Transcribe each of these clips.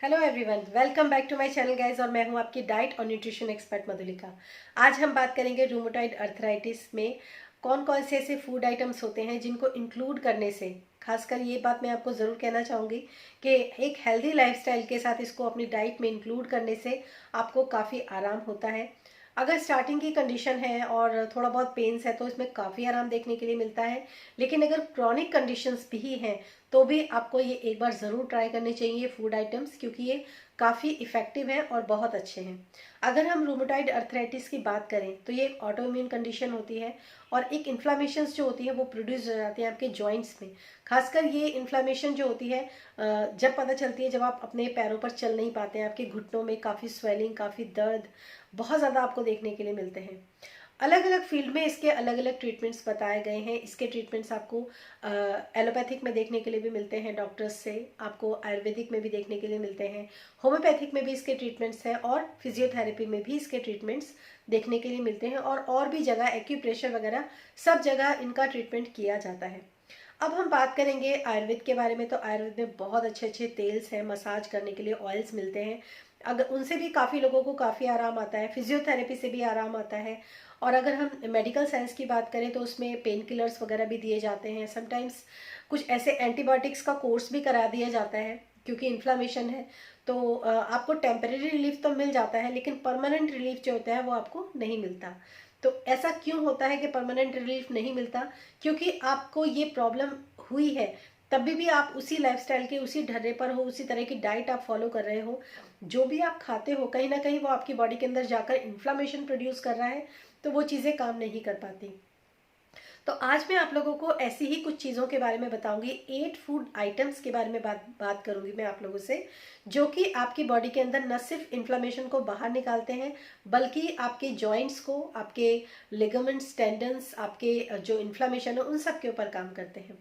Hello everyone, welcome back to my channel guys. और मैं हूं आपकी डाइट और न्यूट्रिशन एक्सपर्ट मधुलिका। आज हम बात करेंगे रूमेटॉइड अर्थराइटिस में कौन कौन से ऐसे फूड आइटम्स होते हैं जिनको इंक्लूड करने से, खासकर ये बात मैं आपको ज़रूर कहना चाहूँगी कि एक हेल्दी लाइफस्टाइल के साथ इसको अपनी डाइट में इंक्लूड करने से आपको काफ़ी आराम होता है। अगर स्टार्टिंग की कंडीशन है और थोड़ा बहुत पेन्स है तो इसमें काफ़ी आराम देखने के लिए मिलता है, लेकिन अगर क्रॉनिक कंडीशंस भी हैं तो भी आपको ये एक बार ज़रूर ट्राई करने चाहिए फूड आइटम्स, क्योंकि ये काफ़ी इफ़ेक्टिव हैं और बहुत अच्छे हैं। अगर हम रूमेटॉइड अर्थराइटिस की बात करें तो ये एक ऑटो इम्यून कंडीशन होती है और एक इन्फ्लामेशंस जो होती है वो प्रोड्यूस हो जाती है आपके जॉइंट्स में। खासकर ये इन्फ्लामेशन जो होती है जब पता चलती है जब आप अपने पैरों पर चल नहीं पाते हैं, आपके घुटनों में काफ़ी स्वेलिंग, काफ़ी दर्द बहुत ज़्यादा आपको देखने के लिए मिलते हैं। अलग अलग फील्ड में इसके अलग अलग ट्रीटमेंट्स बताए गए हैं। इसके ट्रीटमेंट्स आपको एलोपैथिक में देखने के लिए भी मिलते हैं डॉक्टर्स से, आपको आयुर्वेदिक में भी देखने के लिए मिलते हैं, होम्योपैथिक में भी इसके ट्रीटमेंट्स हैं और फिजियोथेरेपी में भी इसके ट्रीटमेंट्स देखने के लिए मिलते हैं और भी जगह एक्यूप्रेशर वगैरह सब जगह इनका ट्रीटमेंट किया जाता है। अब हम बात करेंगे आयुर्वेद के बारे में। तो आयुर्वेद में बहुत अच्छे अच्छे तेल्स हैं, मसाज करने के लिए ऑयल्स मिलते हैं। अगर उनसे भी काफ़ी लोगों को काफ़ी आराम आता है, फिजियोथेरेपी से भी आराम आता है। और अगर हम मेडिकल साइंस की बात करें तो उसमें पेन किलर्स वगैरह भी दिए जाते हैं। समटाइम्स कुछ ऐसे एंटीबायोटिक्स का कोर्स भी करा दिया जाता है, क्योंकि इन्फ्लामेशन है तो आपको टेम्परेरी रिलीफ तो मिल जाता है, लेकिन परमानेंट रिलीफ जो होता है वो आपको नहीं मिलता। तो ऐसा क्यों होता है कि परमानेंट रिलीफ नहीं मिलता? क्योंकि आपको ये प्रॉब्लम हुई है तभी भी आप उसी लाइफस्टाइल के उसी ढर्रे पर हो, उसी तरह की डाइट आप फॉलो कर रहे हो। जो भी आप खाते हो कहीं ना कहीं वो आपकी बॉडी के अंदर जाकर इन्फ्लामेशन प्रोड्यूस कर रहा है, तो वो चीज़ें काम नहीं कर पाती। तो आज मैं आप लोगों को ऐसी ही कुछ चीज़ों के बारे में बताऊंगी। 8 फूड आइटम्स के बारे में बात करूंगी मैं आप लोगों से, जो कि आपकी बॉडी के अंदर न सिर्फ इन्फ्लामेशन को बाहर निकालते हैं, बल्कि आपके जॉइंट्स को, आपके लिगामेंट्स, टेंडन्स, आपके जो इन्फ्लामेशन है उन सब के ऊपर काम करते हैं।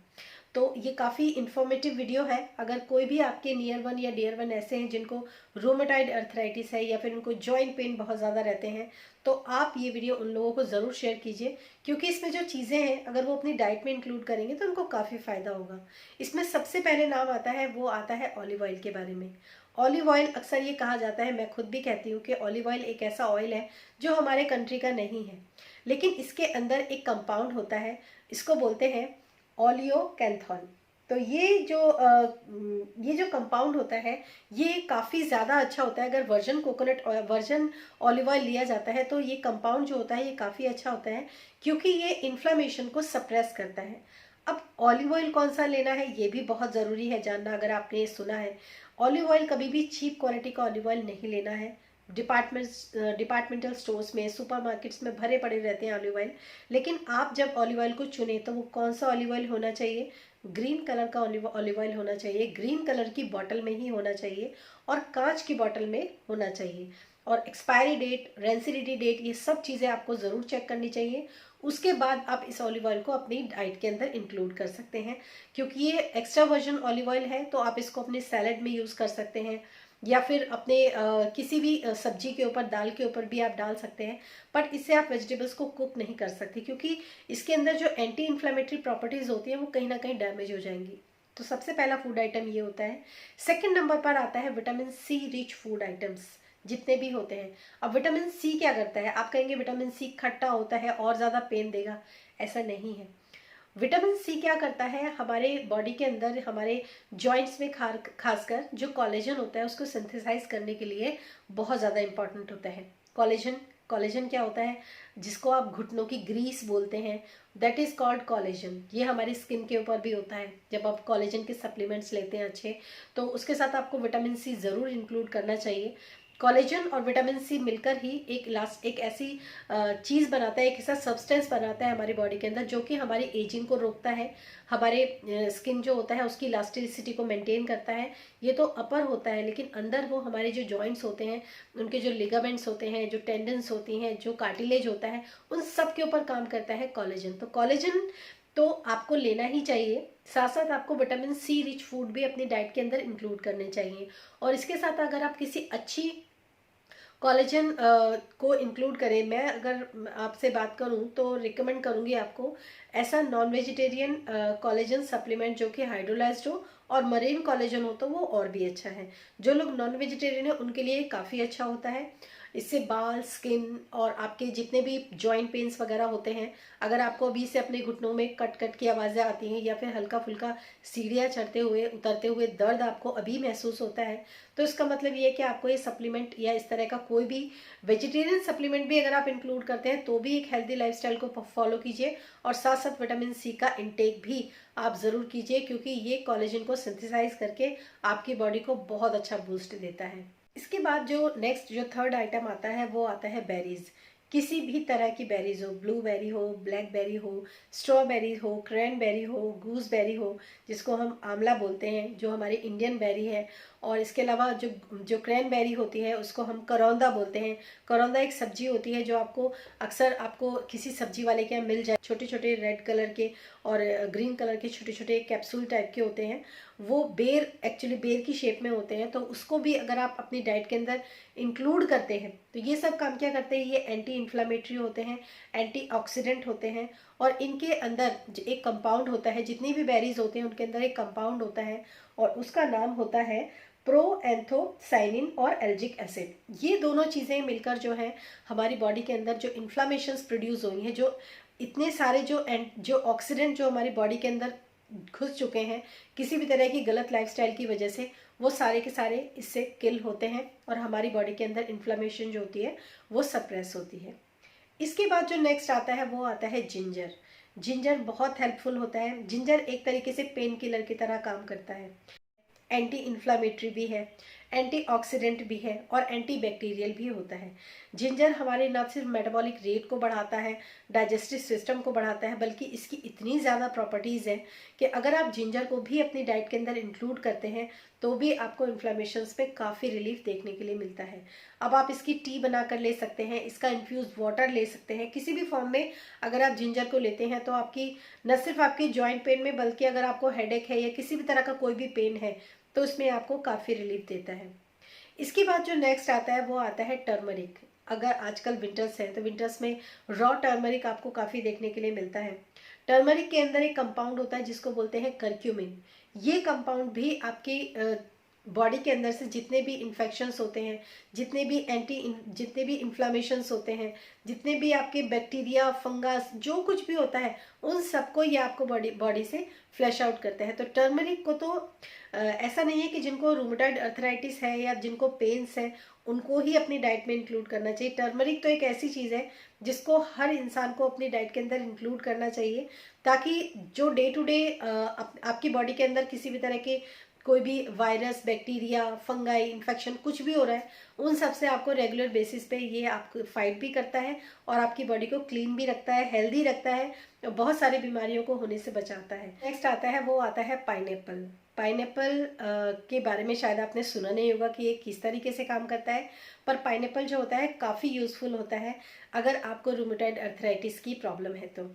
तो ये काफ़ी इन्फॉर्मेटिव वीडियो है। अगर कोई भी आपके नियर वन या डियर वन ऐसे हैं जिनको रोमेटाइड अर्थराइटिस है या फिर उनको जॉइंट पेन बहुत ज़्यादा रहते हैं, तो आप ये वीडियो उन लोगों को ज़रूर शेयर कीजिए, क्योंकि इसमें जो चीज़ें हैं अगर वो अपनी डाइट में इंक्लूड करेंगे तो उनको काफ़ी फ़ायदा होगा। इसमें सबसे पहले नाम आता है, वो आता है ऑलिव ऑयल के बारे में। ऑलिव ऑयल अक्सर ये कहा जाता है, मैं खुद भी कहती हूँ कि ऑलिव ऑयल एक ऐसा ऑयल है जो हमारे कंट्री का नहीं है, लेकिन इसके अंदर एक कंपाउंड होता है, इसको बोलते हैं ओलियोकैंथोल। तो ये जो कंपाउंड होता है ये काफ़ी ज़्यादा अच्छा होता है। अगर वर्जन ऑलिव ऑयल लिया जाता है तो ये कंपाउंड जो होता है ये काफ़ी अच्छा होता है, क्योंकि ये इन्फ्लामेशन को सप्रेस करता है। अब ऑलिव ऑयल कौन सा लेना है ये भी बहुत ज़रूरी है जानना। अगर आपने सुना है, ऑलिव ऑयल कभी भी चीप क्वालिटी का ऑलिव ऑयल नहीं लेना है। डिपार्टमेंटल स्टोर्स में, सुपरमार्केट्स में भरे पड़े रहते हैं ऑलिव ऑयल। लेकिन आप जब ऑलिव ऑयल को चुने तो वो कौन सा ऑलिव ऑयल होना चाहिए? ग्रीन कलर का ऑलिव ऑयल होना चाहिए, ग्रीन कलर की बॉटल में ही होना चाहिए और कांच की बॉटल में होना चाहिए। और एक्सपायरी डेट, रेंसिडिटी डेट, ये सब चीज़ें आपको ज़रूर चेक करनी चाहिए। उसके बाद आप इस ऑलिव ऑयल को अपनी डाइट के अंदर इंक्लूड कर सकते हैं, क्योंकि ये एक्स्ट्रा वर्जिन ऑलिव ऑयल है तो आप इसको अपने सैलेड में यूज़ कर सकते हैं, या फिर अपने किसी भी सब्जी के ऊपर, दाल के ऊपर भी आप डाल सकते हैं। बट इससे आप वेजिटेबल्स को कुक नहीं कर सकते, क्योंकि इसके अंदर जो एंटी इन्फ्लेमेटरी प्रॉपर्टीज़ होती हैं वो कहीं ना कहीं डैमेज हो जाएंगी। तो सबसे पहला फूड आइटम ये होता है। सेकंड नंबर पर आता है vitamin C rich food items, जितने भी होते हैं। अब विटामिन सी क्या करता है? आप कहेंगे विटामिन सी खट्टा होता है और ज़्यादा पेन देगा, ऐसा नहीं है। विटामिन सी क्या करता है, हमारे बॉडी के अंदर, हमारे जॉइंट्स में खासकर जो कॉलेजन होता है उसको सिंथेसाइज करने के लिए बहुत ज़्यादा इंपॉर्टेंट होता है। कॉलेजन कॉलेजन क्या होता है? जिसको आप घुटनों की ग्रीस बोलते हैं, दैट इज़ कॉल्ड कॉलेजन। ये हमारी स्किन के ऊपर भी होता है। जब आप कॉलेजन के सप्लीमेंट्स लेते हैं अच्छे, तो उसके साथ आपको विटामिन सी ज़रूर इंक्लूड करना चाहिए। कॉलेजन और विटामिन सी मिलकर ही एक ऐसी चीज़ बनाता है, एक ऐसा सब्सटेंस बनाता है हमारी बॉडी के अंदर जो कि हमारी एजिंग को रोकता है, हमारे स्किन जो होता है उसकी इलास्टिसिटी को मेंटेन करता है। ये तो अपर होता है, लेकिन अंदर वो हमारे जो जॉइंट्स होते हैं, उनके जो लिगामेंट्स होते हैं, जो टेंडन्स होती हैं, जो कार्टिलेज होता है, उन सब के ऊपर काम करता है कॉलेजन। तो कॉलेजन तो आपको लेना ही चाहिए। साथ साथ आपको विटामिन सी रिच फूड भी अपनी डाइट के अंदर इंक्लूड करने चाहिए। और इसके साथ अगर आप किसी अच्छी कॉलेजन को इंक्लूड करें, मैं अगर आपसे बात करूं तो रिकमेंड करूंगी आपको ऐसा नॉन वेजिटेरियन कॉलेजन सप्लीमेंट जो कि हाइड्रोलाइज्ड हो और मरीन कोलेजन हो तो वो और भी अच्छा है। जो लोग नॉन वेजिटेरियन है उनके लिए काफ़ी अच्छा होता है। इससे बाल, स्किन और आपके जितने भी जॉइंट पेन्स वगैरह होते हैं, अगर आपको अभी से अपने घुटनों में कट कट की आवाज़ें आती हैं या फिर हल्का फुल्का सीढ़ियाँ चढ़ते हुए उतरते हुए दर्द आपको अभी महसूस होता है, तो इसका मतलब ये है कि आपको ये सप्लीमेंट या इस तरह का कोई भी वेजिटेरियन सप्लीमेंट भी अगर आप इंक्लूड करते हैं तो भी एक हेल्दी लाइफस्टाइल को फॉलो कीजिए, और साथ साथ विटामिन सी का इंटेक भी आप ज़रूर कीजिए, क्योंकि ये कोलेजन को सिंथेसाइज करके आपकी बॉडी को बहुत अच्छा बूस्ट देता है। इसके बाद जो नेक्स्ट जो थर्ड आइटम आता है वो आता है बेरीज। किसी भी तरह की बेरीज हो, ब्लूबेरी हो, ब्लैकबेरी हो, स्ट्रॉबेरी हो, क्रैनबेरी हो, गूसबेरी हो, जिसको हम आंवला बोलते हैं, जो हमारी इंडियन बेरी है। और इसके अलावा जो जो क्रैनबेरी होती है उसको हम करौंदा बोलते हैं। करौंदा एक सब्जी होती है जो आपको अक्सर आपको किसी सब्जी वाले के यहाँ मिल जाए। छोटे छोटे रेड कलर के और ग्रीन कलर के छोटे छोटे कैप्सूल टाइप के होते हैं। वो बेर, एक्चुअली बेर की शेप में होते हैं। तो उसको भी अगर आप अपनी डाइट के अंदर इंक्लूड करते हैं तो ये सब काम क्या करते हैं, ये एंटी इन्फ्लामेटरी होते हैं, एंटीऑक्सीडेंट होते हैं। और इनके अंदर एक कंपाउंड होता है, जितनी भी बेरीज होते हैं उनके अंदर एक कंपाउंड होता है और उसका नाम होता है प्रोएंथोसाइनिन और एल्जिक एसिड। ये दोनों चीज़ें मिलकर जो है हमारी बॉडी के अंदर जो इन्फ्लामेशंस प्रोड्यूस हुई हैं, जो इतने सारे जो ऑक्सीडेंट जो हमारी बॉडी के अंदर घुस चुके हैं किसी भी तरह की गलत लाइफस्टाइल की वजह से, वो सारे के सारे इससे किल होते हैं और हमारी बॉडी के अंदर इन्फ्लामेशन जो होती है वो सप्रेस होती है। इसके बाद जो नेक्स्ट आता है वो आता है जिंजर। जिंजर बहुत हेल्पफुल होता है। जिंजर एक तरीके से पेन किलर की तरह काम करता है। एंटी इन्फ्लामेटरी भी है, एंटीऑक्सीडेंट भी है और एंटी बैक्टीरियल भी होता है। जिंजर हमारे न सिर्फ मेटाबॉलिक रेट को बढ़ाता है, डाइजेस्टिव सिस्टम को बढ़ाता है, बल्कि इसकी इतनी ज़्यादा प्रॉपर्टीज़ हैं कि अगर आप जिंजर को भी अपनी डाइट के अंदर इंक्लूड करते हैं तो भी आपको इन्फ्लेमेशंस पे काफ़ी रिलीफ देखने के लिए मिलता है। अब आप इसकी टी बनाकर ले सकते हैं, इसका इन्फ्यूज वाटर ले सकते हैं, किसी भी फॉर्म में अगर आप जिंजर को लेते हैं तो आपकी न सिर्फ आपकी जॉइंट पेन में, बल्कि अगर आपको हेडेक है या किसी भी तरह का कोई भी पेन है तो उसमें आपको काफ़ी रिलीफ देता है। इसके बाद जो नेक्स्ट आता है वो आता है टर्मरिक। अगर आजकल विंटर्स है तो विंटर्स में रॉ टर्मरिक आपको काफ़ी देखने के लिए मिलता है। टर्मरिक के अंदर एक कंपाउंड होता है जिसको बोलते हैं करक्यूमिन। ये कंपाउंड भी आपकी बॉडी के अंदर से जितने भी इन्फेक्शंस होते हैं, जितने भी इन्फ्लामेशंस होते हैं, जितने भी आपके बैक्टीरिया, फंगस, जो कुछ भी होता है, उन सबको ये आपको बॉडी से फ्लैश आउट करते हैं। तो टर्मरिक को तो ऐसा नहीं है कि जिनको रूमेटॉइड अर्थराइटिस है या जिनको पेन्स है उनको ही अपनी डाइट में इंक्लूड करना चाहिए। टर्मरिक तो एक ऐसी चीज़ है जिसको हर इंसान को अपनी डाइट के अंदर इंक्लूड करना चाहिए, ताकि जो डे टू डे आपकी बॉडी के अंदर किसी भी तरह के कोई भी वायरस, बैक्टीरिया, फंगाई, इन्फेक्शन कुछ भी हो रहा है, उन सब से आपको रेगुलर बेसिस पे ये आपको फाइट भी करता है और आपकी बॉडी को क्लीन भी रखता है, हेल्दी रखता है, बहुत सारी बीमारियों को होने से बचाता है। नेक्स्ट आता है वो आता है पाइनएप्पल। पाइनएप्पल के बारे में शायद आपने सुना नहीं होगा कि ये किस तरीके से काम करता है, पर पाइनएप्पल जो होता है काफ़ी यूज़फुल होता है अगर आपको रूमेटॉइड अर्थराइटिस की प्रॉब्लम है तो।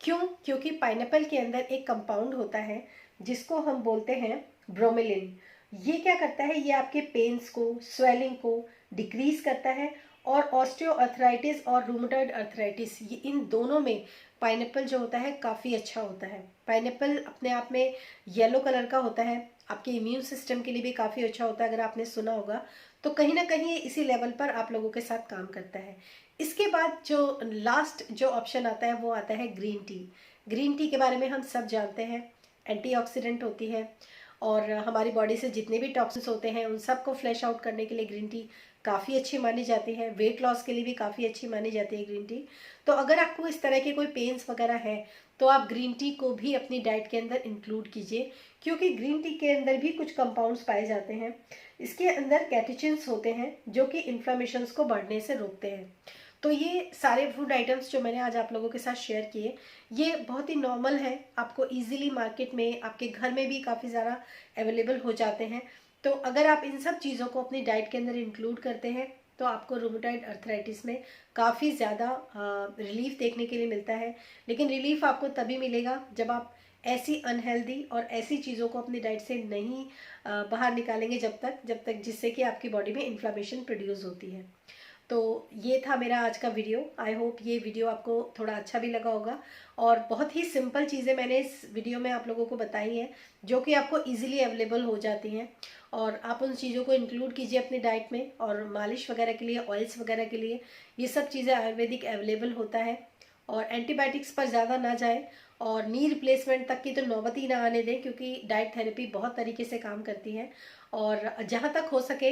क्यों? क्योंकि पाइनएप्पल के अंदर एक कंपाउंड होता है जिसको हम बोलते हैं ब्रोमेलिन। ये क्या करता है, ये आपके पेन्स को, स्वेलिंग को डिक्रीज करता है और ऑस्टियोआर्थराइटिस और रूमेटॉइड अर्थराइटिस, ये इन दोनों में पाइनएप्पल जो होता है काफ़ी अच्छा होता है। पाइनएप्पल अपने आप में येलो कलर का होता है, आपके इम्यून सिस्टम के लिए भी काफ़ी अच्छा होता है। अगर आपने सुना होगा तो कहीं ना कहीं इसी लेवल पर आप लोगों के साथ काम करता है। इसके बाद जो लास्ट जो ऑप्शन आता है वो आता है ग्रीन टी। ग्रीन टी के बारे में हम सब जानते हैं, एंटीऑक्सीडेंट होती है और हमारी बॉडी से जितने भी टॉक्सिन्स होते हैं उन सबको फ्लैश आउट करने के लिए ग्रीन टी काफ़ी अच्छी मानी जाती है। वेट लॉस के लिए भी काफ़ी अच्छी मानी जाती है ग्रीन टी। तो अगर आपको इस तरह के कोई पेन्स वगैरह है तो आप ग्रीन टी को भी अपनी डाइट के अंदर इंक्लूड कीजिए, क्योंकि ग्रीन टी के अंदर भी कुछ कंपाउंड्स पाए जाते हैं। इसके अंदर कैटेचिन्स होते हैं जो कि इन्फ्लामेशंस को बढ़ने से रोकते हैं। तो ये सारे फूड आइटम्स जो मैंने आज आप लोगों के साथ शेयर किए, ये बहुत ही नॉर्मल है, आपको इजीली मार्केट में, आपके घर में भी काफ़ी ज़्यादा अवेलेबल हो जाते हैं। तो अगर आप इन सब चीज़ों को अपनी डाइट के अंदर इंक्लूड करते हैं तो आपको रूमेटॉइड अर्थराइटिस में काफ़ी ज़्यादा रिलीफ देखने के लिए मिलता है। लेकिन रिलीफ आपको तभी मिलेगा जब आप ऐसी अनहेल्दी और ऐसी चीज़ों को अपनी डाइट से नहीं बाहर निकालेंगे, जब तक जिससे कि आपकी बॉडी में इन्फ्लामेशन प्रोड्यूस होती है। तो ये था मेरा आज का वीडियो। आई होप ये वीडियो आपको थोड़ा अच्छा भी लगा होगा, और बहुत ही सिंपल चीज़ें मैंने इस वीडियो में आप लोगों को बताई हैं जो कि आपको इजीली अवेलेबल हो जाती हैं, और आप उन चीज़ों को इंक्लूड कीजिए अपनी डाइट में। और मालिश वगैरह के लिए, ऑयल्स वगैरह के लिए ये सब चीज़ें आयुर्वेदिक अवेलेबल होता है। और एंटीबायोटिक्स पर ज़्यादा ना जाए, और नी रिप्लेसमेंट तक की तो नौबत ही ना आने दें, क्योंकि डाइट थेरेपी बहुत तरीके से काम करती है। और जहाँ तक हो सके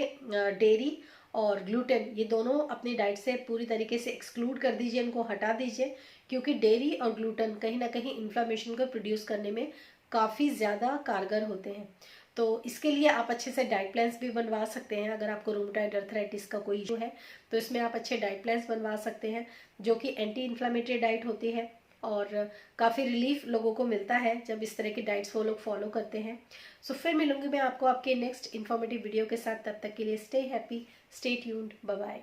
डेयरी और ग्लूटेन ये दोनों अपनी डाइट से पूरी तरीके से एक्सक्लूड कर दीजिए, इनको हटा दीजिए, क्योंकि डेयरी और ग्लूटेन कहीं ना कहीं इन्फ्लामेशन को प्रोड्यूस करने में काफ़ी ज़्यादा कारगर होते हैं। तो इसके लिए आप अच्छे से डाइट प्लान्स भी बनवा सकते हैं। अगर आपको रूमेटॉइड अर्थराइटिस का कोई इशू है तो इसमें आप अच्छे डाइट प्लान्स बनवा सकते हैं, जो कि एंटी इन्फ्लामेटरी डाइट होती है, और काफ़ी रिलीफ लोगों को मिलता है जब इस तरह की डाइट्स वो लोग फॉलो करते हैं। सो फिर मिलूंगी मैं आपको आपके नेक्स्ट इन्फॉर्मेटिव वीडियो के साथ। तब तक के लिए stay happy, stay tuned, bye bye.